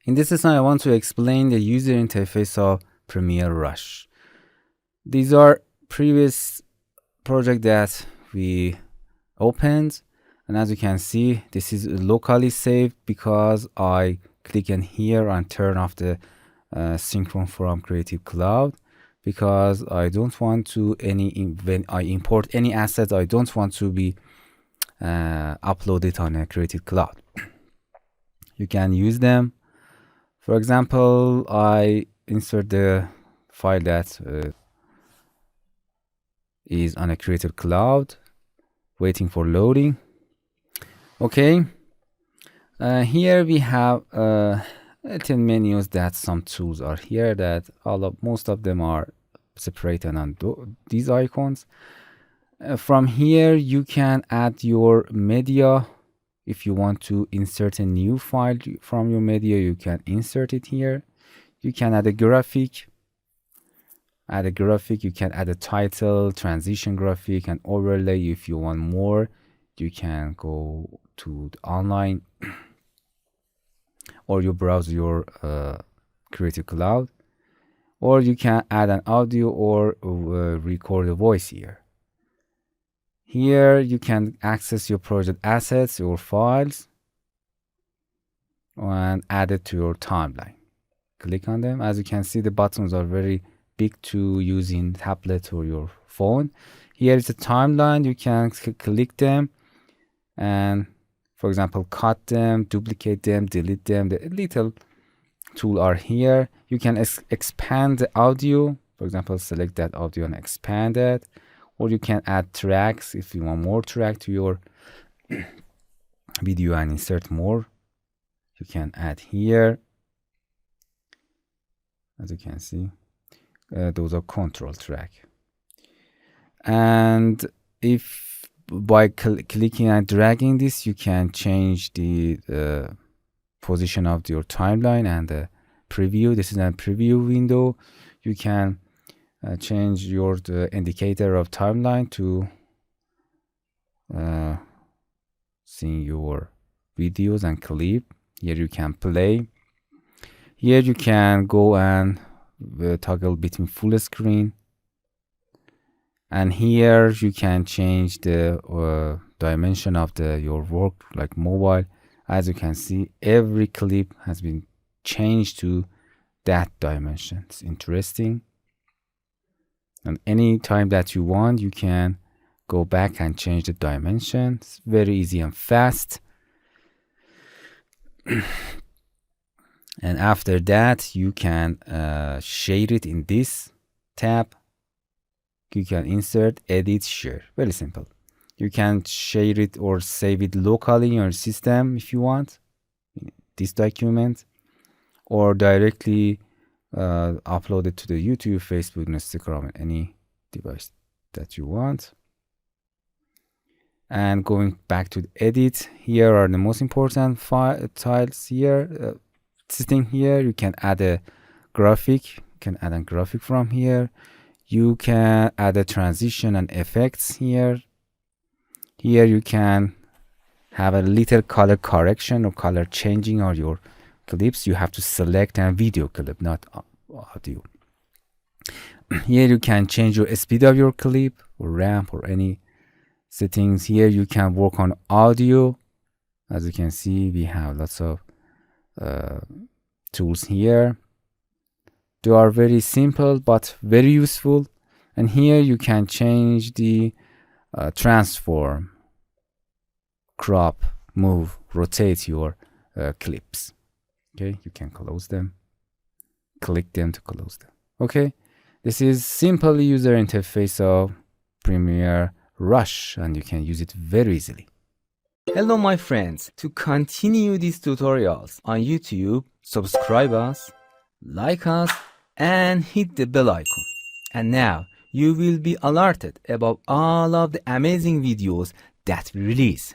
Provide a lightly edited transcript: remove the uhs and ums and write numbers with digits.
In this lesson, I want to explain the user interface of Premiere Rush. These are previous projects that we opened, and as you can see, this is locally saved because I click in here and turn off the synchron from Creative Cloud, because I don't want to when I import any assets, I don't want to be uploaded on a Creative Cloud. You can use them. For example, I insert the file that is on a Creative Cloud, waiting for loading. Okay, here we have little menus that some tools are here that most of them are separated on these icons. From here you can add your media. If you want to insert a new file from your media, you can insert it here. You can add a graphic. You can add a title, transition graphic, and overlay. If you want more, you can go to the online or you browse your Creative Cloud, or you can add an audio or record a voice here. Here you can access your project assets, your files, and add it to your timeline. Click on them. As you can see, the buttons are very big to use in tablet or your phone. Here is a timeline. You can click them and, for example, cut them, duplicate them, delete them. The little tool are here. You can expand the audio. For example, select that audio and expand it. Or you can add tracks if you want more track to your video and insert more. You can add here. As you can see, those are control track. And if by clicking and dragging this, you can change the position of your timeline and the preview. This is a preview window. You can change your indicator of timeline to seeing your videos and clip. Here you can play. Here you can go and toggle between full screen, and here you can change the dimension of your work, like mobile. As you can see, every clip has been changed to that dimension. It's interesting. And any time that you want, you can go back and change the dimension. It's very easy and fast. And after that, you can share it in this tab. You can insert, edit, share. Very simple. You can share it or save it locally in your system if you want, this document, or directly upload it to the YouTube, Facebook, Instagram, any device that you want. And going back to the edit, here are the most important tiles here. Sitting here, you can add a graphic. You can add a graphic from here. You can add a transition and effects here. Here you can have a little color correction or color changing on your clips. You have to select a video clip, not audio. Here you can change your speed of your clip or ramp or any settings. Here you can work on audio. As you can see, we have lots of tools here. They are very simple but very useful. And here you can change the transform, crop, move, rotate your clips. Okay, you can close them, click them to close them. Okay, this is simple user interface of Premiere Rush, and you can use it very easily. Hello my friends, to continue these tutorials on YouTube, subscribe us, like us, and hit the bell icon. And now you will be alerted about all of the amazing videos that we release.